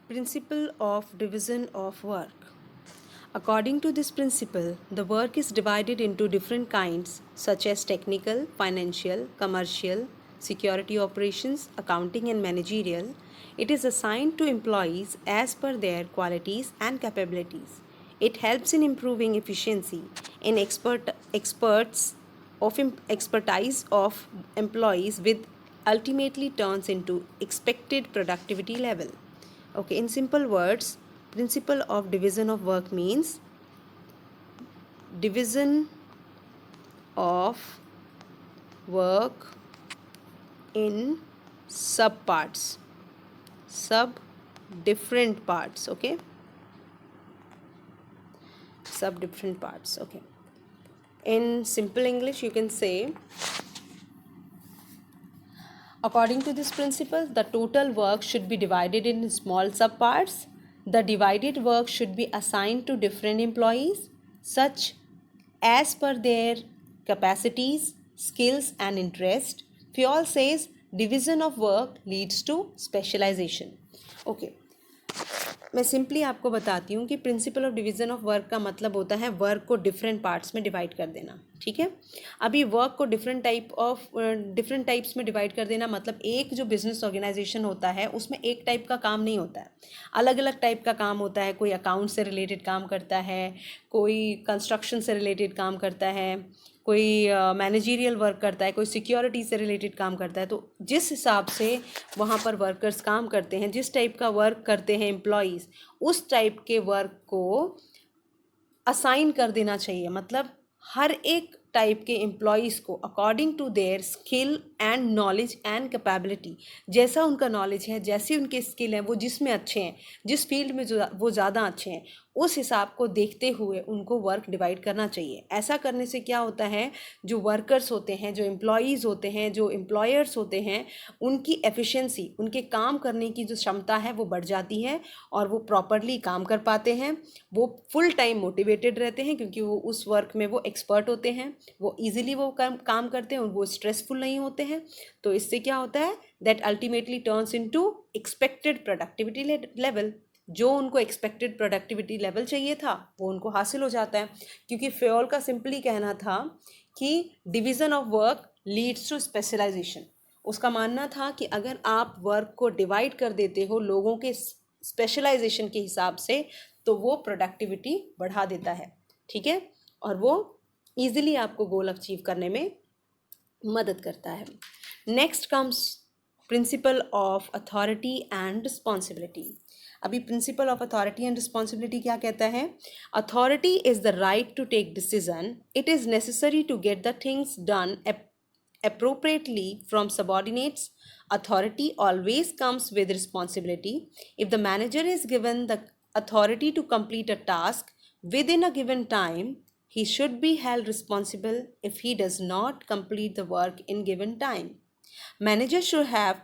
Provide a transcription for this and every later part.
Principle of division of work. According to this principle, the work is divided into different kinds such as technical, financial, commercial, security operations, accounting, and managerial. It is assigned to employees as per their qualities and capabilities. It helps in improving efficiency in expertise of employees with ultimately turns into expected productivity level. Okay, in simple words, principle of division of work means division of work in sub different parts. Okay, sub different parts. Okay, in simple English you can say, according to this principle, the total work should be divided in small subparts. The divided work should be assigned to different employees, such as per their capacities, skills, and interest. Fayol says division of work leads to specialization. Okay. मैं simply आपको बताती हूँ कि principle of division of work का मतलब होता है work को डिफरेंट पार्ट्स में डिवाइड कर देना. ठीक है. अभी वर्क को डिफरेंट टाइप्स में डिवाइड कर देना मतलब एक जो बिजनेस ऑर्गेनाइजेशन होता है उसमें एक टाइप का काम नहीं होता है, अलग अलग टाइप का काम होता है. कोई अकाउंट से रिलेटेड काम करता है, कोई कंस्ट्रक्शन से रिलेटेड काम करता है, कोई मैनेजरियल वर्क करता है, कोई सिक्योरिटी से रिलेटेड काम करता है. तो जिस हिसाब से वहाँ पर वर्कर्स काम करते हैं, जिस टाइप का वर्क करते हैं एम्प्लॉयज़, उस टाइप के वर्क को असाइन कर देना चाहिए. मतलब हर एक टाइप के एम्प्लॉयज़ को according to their skill and knowledge and capability, जैसा उनका नॉलेज है, जैसी उनके स्किल हैं, वो जिसमें अच्छे हैं, जिस फील्ड में जो वो ज़्यादा अच्छे हैं, उस हिसाब को देखते हुए उनको वर्क डिवाइड करना चाहिए. ऐसा करने से क्या होता है, जो वर्कर्स होते हैं, जो एम्प्लॉयज़ होते हैं, जो एम्प्लॉयर्स होते हैं, उनकी एफिशिएंसी, उनके काम करने की जो क्षमता है वो बढ़ जाती है और वो प्रॉपरली काम कर पाते हैं. वो फुल टाइम मोटिवेटेड रहते हैं क्योंकि वो उस वर्क में वो एक्सपर्ट होते हैं, वो ईजिली वो काम करते हैं और वो स्ट्रेसफुल नहीं होते हैं. तो इससे क्या होता है, that ultimately turns into expected productivity level. जो उनको एक्सपेक्टेड प्रोडक्टिविटी लेवल चाहिए था वो उनको हासिल हो जाता है. क्योंकि फेयोल का सिंपली कहना था कि division of work leads to specialization. उसका मानना था कि अगर आप वर्क को डिवाइड कर देते हो लोगों के स्पेशलाइजेशन के हिसाब से तो वो प्रोडक्टिविटी बढ़ा देता है. ठीक है, और वो ईजिली आपको गोल अचीव करने में मदद करता है. Next comes principle of authority and responsibility. अभी principle of authority and responsibility क्या कहता है? Authority is the right to take decision. It is necessary to get the things done appropriately from subordinates. Authority always comes with responsibility. If the manager is given the authority to complete a task within a given time, he should be held responsible if he does not complete the work in given time. Manager should have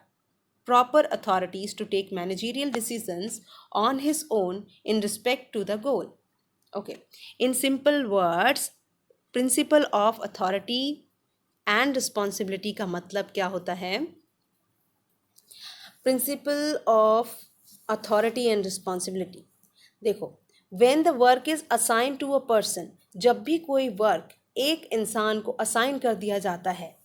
proper authorities to take managerial decisions on his own in respect to the goal. Okay, in simple words, principle of authority and responsibility का मतलब क्या होता है? Principle of authority and responsibility. देखो, when the work is assign to a person, जब भी कोई work एक इंसान को असाइन कर दिया जाता है,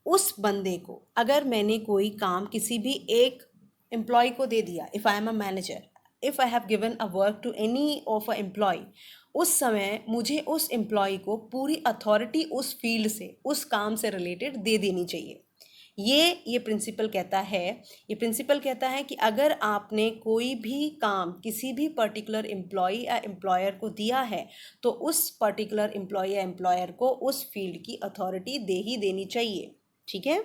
उस बंदे को, अगर मैंने कोई काम किसी भी एक एम्प्लॉय को दे दिया, if I am a manager, if I have given a work to any of a employee, उस समय मुझे उस एम्प्लॉय को पूरी अथॉरिटी उस फील्ड से, उस काम से रिलेटेड दे देनी चाहिए. ये प्रिंसिपल कहता है, ये प्रिंसिपल कहता है कि अगर आपने कोई भी काम किसी भी पर्टिकुलर एम्प्लॉय या एम्प्लॉयर को दिया है तो उस पर्टिकुलर एम्प्लॉय या एम्प्लॉयर को उस फील्ड की अथॉरिटी दे ही देनी चाहिए. ठीक है,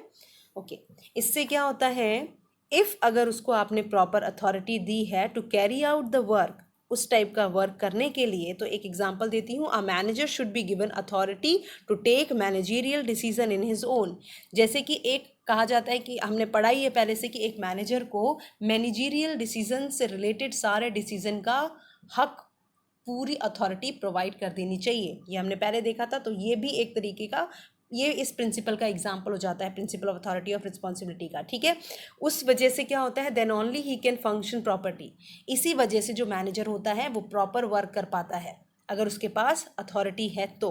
ओके. इससे क्या होता है, इफ़ अगर उसको आपने प्रॉपर अथॉरिटी दी है to carry out the work, उस टाइप का वर्क करने के लिए, तो एक एग्जांपल देती हूँ. A manager should be given authority to take managerial decision in his own. जैसे कि एक कहा जाता है कि हमने पढ़ा ही है पहले से कि एक मैनेजर को मैनेजरियल डिसीजन से रिलेटेड सारे डिसीजन का हक, पूरी अथॉरिटी प्रोवाइड कर देनी चाहिए. ये हमने पहले देखा था. तो ये भी एक तरीके का ये इस प्रिंसिपल का एग्जाम्पल हो जाता है, principle of authority of responsibility का, ठीक है। उस वजह से क्या होता है, then only he can function property. इसी वजह से जो मैनेजर होता है वो प्रॉपर वर्क कर पाता है अगर उसके पास अथॉरिटी है तो,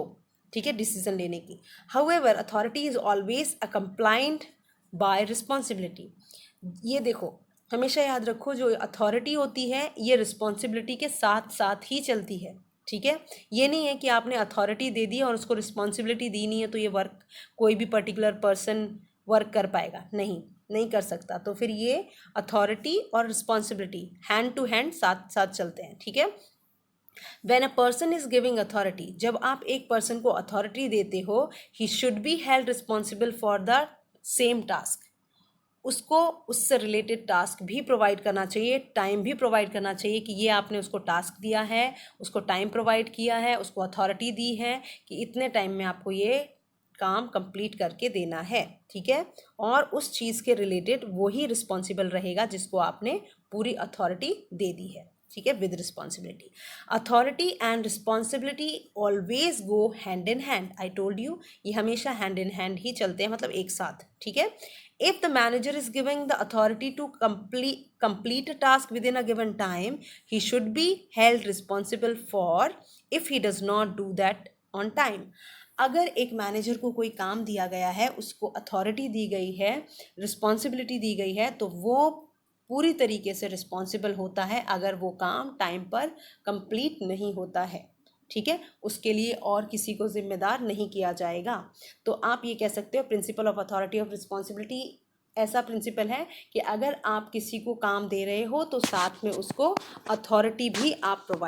ठीक है, डिसीजन लेने की। However authority is always accompanied by responsibility. ये देखो, हमेशा याद रखो, जो अथॉरिटी होती है ये रिस्पॉन्सिबिलिटी के साथ साथ ही चलती है, ठीक है। ये नहीं है कि आपने अथॉरिटी दे दी और उसको रिस्पॉन्सिबिलिटी दी नहीं है तो ये वर्क कोई भी पर्टिकुलर पर्सन वर्क कर पाएगा, नहीं कर सकता। तो फिर ये अथॉरिटी और रिस्पॉन्सिबिलिटी हैंड टू हैंड साथ साथ चलते हैं, ठीक है। When a person is giving authority, जब आप एक पर्सन को अथॉरिटी देते हो, he should be held responsible for the same task। उसको उससे रिलेटेड टास्क भी प्रोवाइड करना चाहिए, टाइम भी प्रोवाइड करना चाहिए कि ये आपने उसको टास्क दिया है, उसको टाइम प्रोवाइड किया है, उसको अथॉरिटी दी है कि इतने टाइम में आपको ये काम कंप्लीट करके देना है, ठीक है। और उस चीज़ के रिलेटेड वही रिस्पॉन्सिबल रहेगा जिसको आपने पूरी अथॉरिटी दे दी है, ठीक है, with responsibility. Authority and responsibility always go hand in hand. I told you, ये हमेशा हैंड इन हैंड ही चलते हैं, मतलब एक साथ, ठीक है। If the manager is giving the authority to complete a task within a given time, he should be held responsible for if he does not do that on time। अगर एक manager को कोई काम दिया गया है, उसको अथॉरिटी दी गई है, रिस्पॉन्सिबिलिटी दी गई है, तो वो पूरी तरीके से रिस्पॉन्सिबल होता है अगर वो काम टाइम पर कंप्लीट नहीं होता है, ठीक है। उसके लिए और किसी को जिम्मेदार नहीं किया जाएगा। तो आप ये कह सकते हो principal of authority of responsibility ऐसा प्रिंसिपल है कि अगर आप किसी को काम दे रहे हो तो साथ में उसको अथॉरिटी भी आप प्रोवाइड